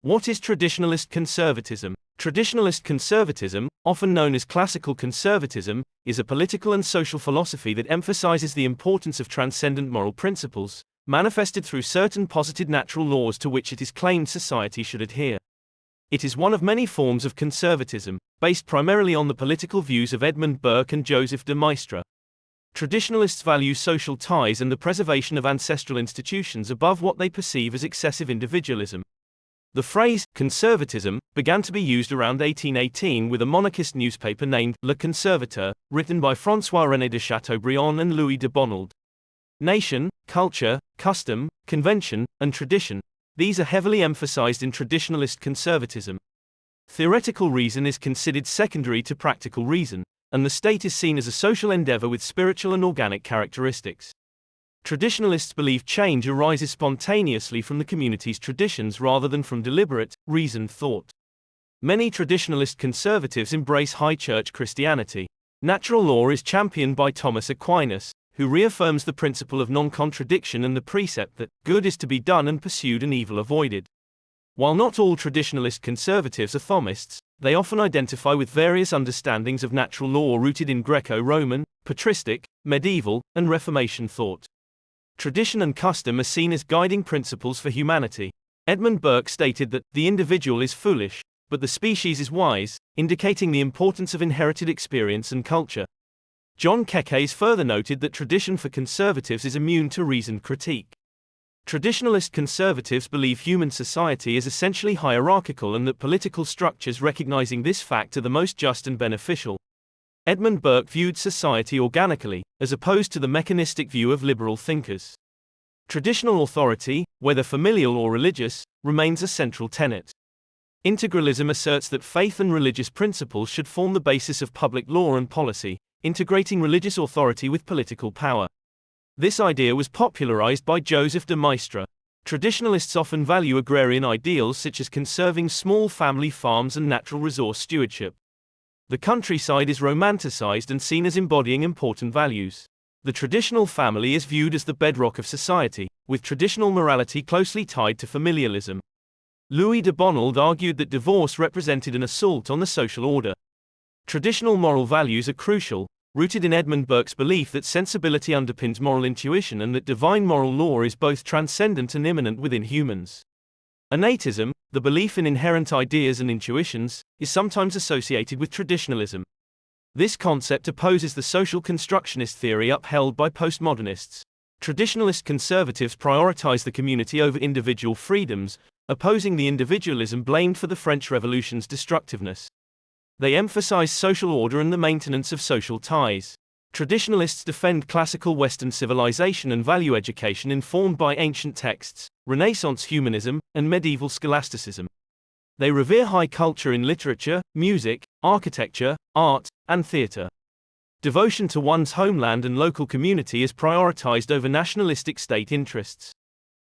What is traditionalist conservatism? Traditionalist conservatism, often known as classical conservatism, is a political and social philosophy that emphasizes the importance of transcendent moral principles, manifested through certain posited natural laws to which it is claimed society should adhere. It is one of many forms of conservatism, based primarily on the political views of Edmund Burke and Joseph de Maistre. Traditionalists value social ties and the preservation of ancestral institutions above what they perceive as excessive individualism. The phrase conservatism began to be used around 1818 with a monarchist newspaper named Le Conservateur, written by François-René de Chateaubriand and Louis de Bonald. Nation, culture, custom, convention, and tradition. These are heavily emphasized in traditionalist conservatism. Theoretical reason is considered secondary to practical reason, and the state is seen as a social endeavor with spiritual and organic characteristics. Traditionalists believe change arises spontaneously from the community's traditions rather than from deliberate, reasoned thought. Many traditionalist conservatives embrace high church Christianity. Natural law is championed by Thomas Aquinas, who reaffirms the principle of non-contradiction and the precept that good is to be done and pursued and evil avoided. While not all traditionalist conservatives are Thomists, they often identify with various understandings of natural law rooted in Greco-Roman, patristic, medieval, and Reformation thought. Tradition and custom are seen as guiding principles for humanity. Edmund Burke stated that the individual is foolish, but the species is wise, indicating the importance of inherited experience and culture. John Kekes further noted that tradition for conservatives is immune to reasoned critique. Traditionalist conservatives believe human society is essentially hierarchical and that political structures recognizing this fact are the most just and beneficial. Edmund Burke viewed society organically, as opposed to the mechanistic view of liberal thinkers. Traditional authority, whether familial or religious, remains a central tenet. Integralism asserts that faith and religious principles should form the basis of public law and policy, integrating religious authority with political power. This idea was popularized by Joseph de Maistre. Traditionalists often value agrarian ideals such as conserving small family farms and natural resource stewardship. The countryside is romanticized and seen as embodying important values. The traditional family is viewed as the bedrock of society, with traditional morality closely tied to familialism. Louis de Bonald argued that divorce represented an assault on the social order. Traditional moral values are crucial, rooted in Edmund Burke's belief that sensibility underpins moral intuition and that divine moral law is both transcendent and immanent within humans. Innatism, the belief in inherent ideas and intuitions, is sometimes associated with traditionalism. This concept opposes the social constructionist theory upheld by postmodernists. Traditionalist conservatives prioritize the community over individual freedoms, opposing the individualism blamed for the French Revolution's destructiveness. They emphasize social order and the maintenance of social ties. Traditionalists defend classical Western civilization and value education informed by ancient texts, Renaissance humanism, and medieval scholasticism. They revere high culture in literature, music, architecture, art, and theater. Devotion to one's homeland and local community is prioritized over nationalistic state interests.